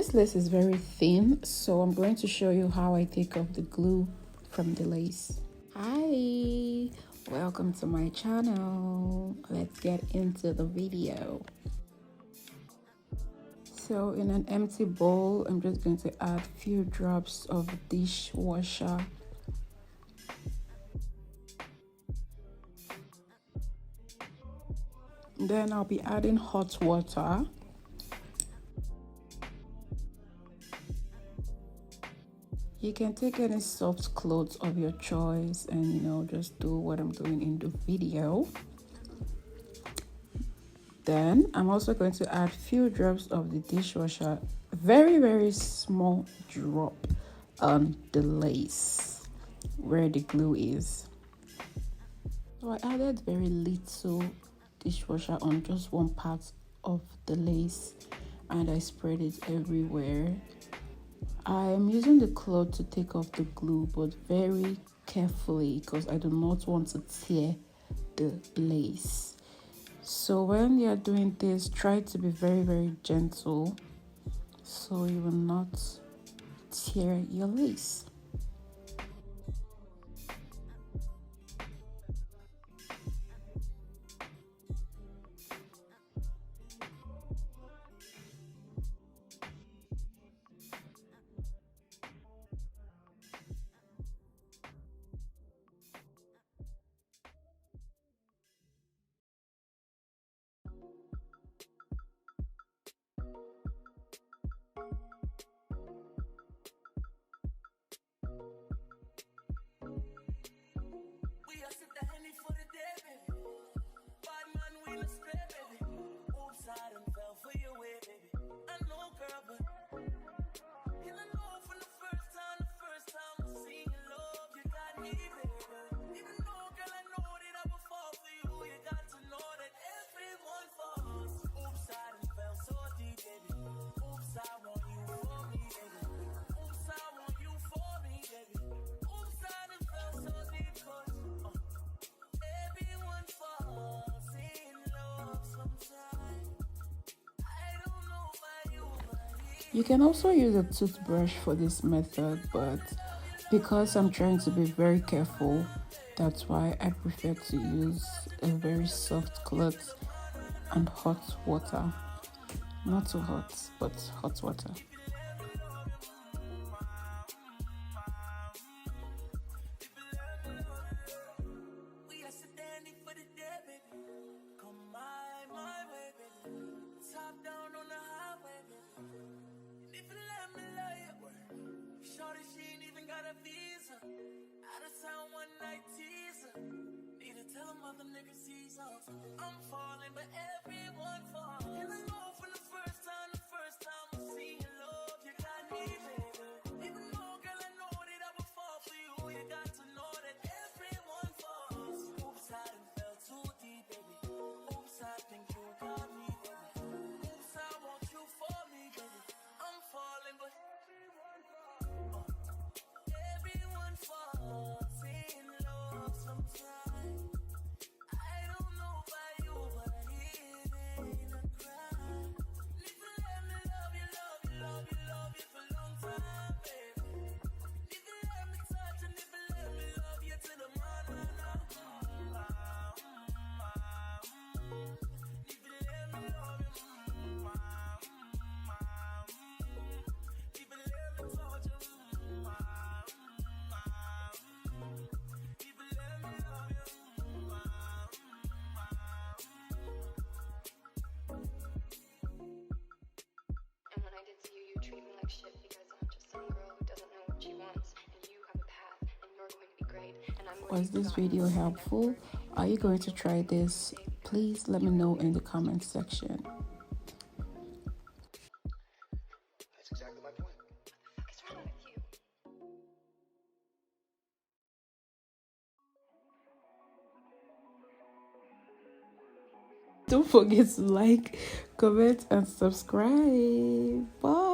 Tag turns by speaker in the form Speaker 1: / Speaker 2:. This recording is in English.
Speaker 1: this lace is very thin, so I'm going to show you how I take off the glue from the lace. Hi, welcome to my channel. Let's get into the video. So in an empty bowl, I'm just going to add a few drops of dishwasher. Then I'll be adding hot water. You can take any soft clothes of your choice and just do what I'm doing in the video. Then I'm also going to add few drops of the dishwasher, very small drop on the lace where the glue is. So I added very little dishwasher on just one part of the lace and I spread it everywhere. I'm using the cloth to take off the glue, but very carefully because I do not want to tear the lace. So when you're doing this, try to be very gentle so you will not tear your lace. You can also use a toothbrush for this method, but because I'm trying to be very careful, that's why I prefer to use a very soft cloth and hot water. Not too hot, but hot water.
Speaker 2: I'm falling, but everyone falls. And I know from the first time I'm seeing love, you got me, baby. Even though, girl, I know that I would fall for you, you got to know that everyone falls. Oops, I done fell too deep, baby. Oops, I think you got me, baby. Oops, I want you for me, baby. I'm falling, but everyone falls. Everyone falls in love sometimes.
Speaker 3: Shit because I'm just some girl who doesn't know what she wants, and you have a path, and you're going to be great, and I'm going
Speaker 1: Was
Speaker 3: to be
Speaker 1: this video helpful? Are you going to try this? Please let me know in the comment section.
Speaker 4: That's exactly my point.
Speaker 3: What the fuck is wrong with you?
Speaker 1: Don't forget to like, comment, and subscribe. Bye.